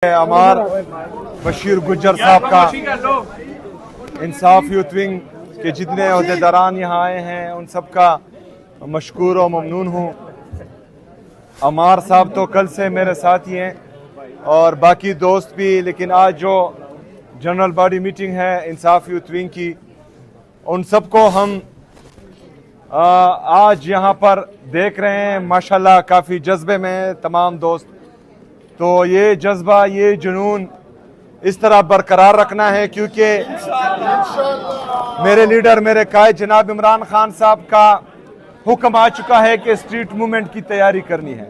अमार बशीर गुज्जर साहब का इंसाफ youth wing के जितने अहदेदारान यहाँ आए हैं उन सब का मशकूर और ममनून हूँ। अमार साहब तो कल से मेरे साथ ही हैं और बाकी दोस्त भी, लेकिन आज जो जनरल बॉडी मीटिंग है इंसाफ यूथ विंग की, उन सबको हम आज यहाँ पर देख रहे हैं। माशाल्लाह काफ़ी जज्बे में हैं तमाम दोस्त। तो ये जज्बा, ये जुनून इस तरह बरकरार रखना है, क्योंकि मेरे लीडर, मेरे कायद जनाब इमरान खान साहब का हुक्म आ चुका है कि स्ट्रीट मूवमेंट की तैयारी करनी है।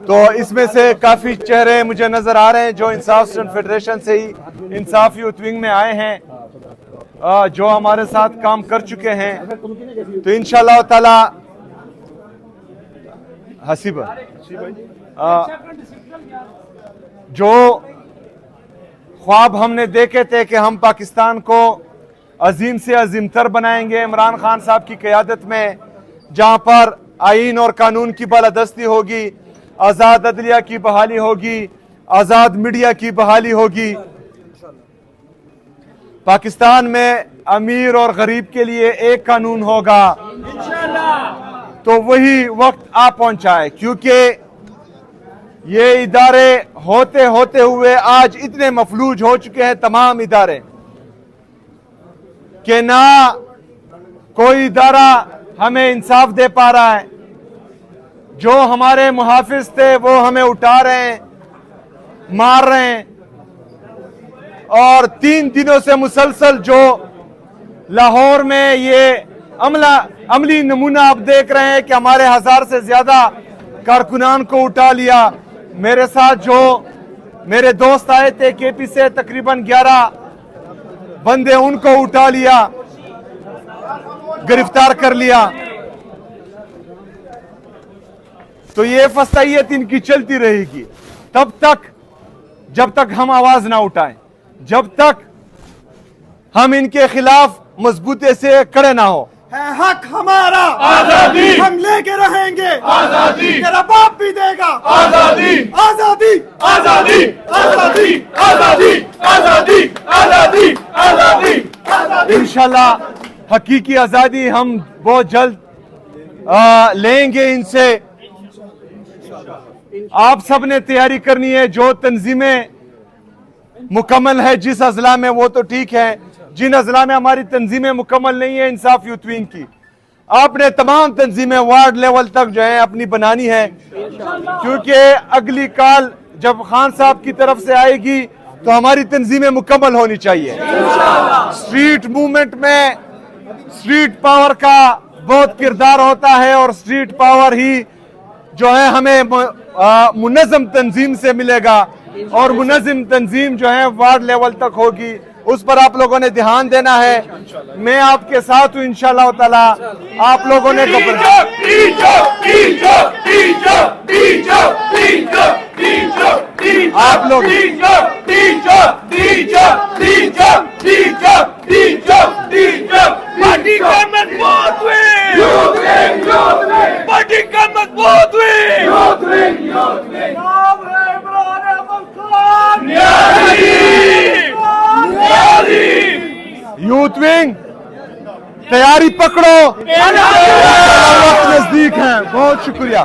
तो इसमें से काफ़ी चेहरे मुझे नज़र आ रहे हैं जो इंसाफ स्टूडेंट फेडरेशन से ही इंसाफ यूथ विंग में आए हैं, जो हमारे साथ काम कर चुके हैं। तो इंशाल्लाह ताला हसीबा जो ख्वाब हमने देखे थे कि हम पाकिस्तान को अजीम से अजीमतर बनाएंगे इमरान खान साहब की क़यादत में, जहां पर आईन और कानून की बालादस्ती होगी, आज़ाद अदलिया की बहाली होगी, आज़ाद मीडिया की बहाली होगी, पाकिस्तान में अमीर और गरीब के लिए एक कानून होगा। तो वही वक्त आ पहुंचा है, क्योंकि ये इदारे होते होते हुए आज इतने मफलूज हो चुके हैं तमाम इदारे कि ना कोई इदारा हमें इंसाफ दे पा रहा है। जो हमारे मुहाफिज थे वो हमें उठा रहे हैं, मार रहे हैं। और 3 दिनों से मुसलसल जो लाहौर में ये अमली नमूना आप देख रहे हैं कि हमारे 1000 से ज्यादा कारकुनान को उठा लिया। मेरे साथ जो मेरे दोस्त आए थे केपी से, तकरीबन 11 बंदे, उनको उठा लिया, गिरफ्तार कर लिया। तो ये फसाइयत इनकी चलती रहेगी तब तक जब तक हम आवाज ना उठाएं, जब तक हम इनके खिलाफ मजबूती से खड़े ना हो। है हक हमारा आजादी, हम लेके रहेंगे आजादी, तेरा बाप भी देगा आजादी, आजादी, आजादी, आजादी, आजादी, आजादी, आजादी, आजादी, आजादी। इंशाल्लाह हकीकी आजादी हम बहुत जल्द लेंगे इनसे। आप सब ने तैयारी करनी है। जो तंजीमें मुकम्मल है जिस अजला में वो तो ठीक है, जिन अजला में हमारी तंजीमें मुकम्मल नहीं है इंसाफ यूथ विंग की, आपने तमाम तंजीमें वार्ड लेवल तक जो है अपनी बनानी है, क्योंकि अगली कॉल जब खान साहब की तरफ से आएगी तो हमारी तंजीमें मुकम्मल होनी चाहिए। स्ट्रीट मूवमेंट में स्ट्रीट पावर का बहुत किरदार होता है और स्ट्रीट पावर ही जो है हमें मुनज़्ज़म तंजीम से मिलेगा, और मुनज़्ज़म तंजीम जो है वार्ड लेवल तक होगी। उस पर आप लोगों ने ध्यान देना है। मैं आपके साथ हूँ इंशाल्लाह ताला। आप लोगों ने आप लोग पार्टी का मजबूत पार्टी का मजबूत यूथ विंग तैयारी पकड़ो, वक्त नजदीक है। बहुत शुक्रिया।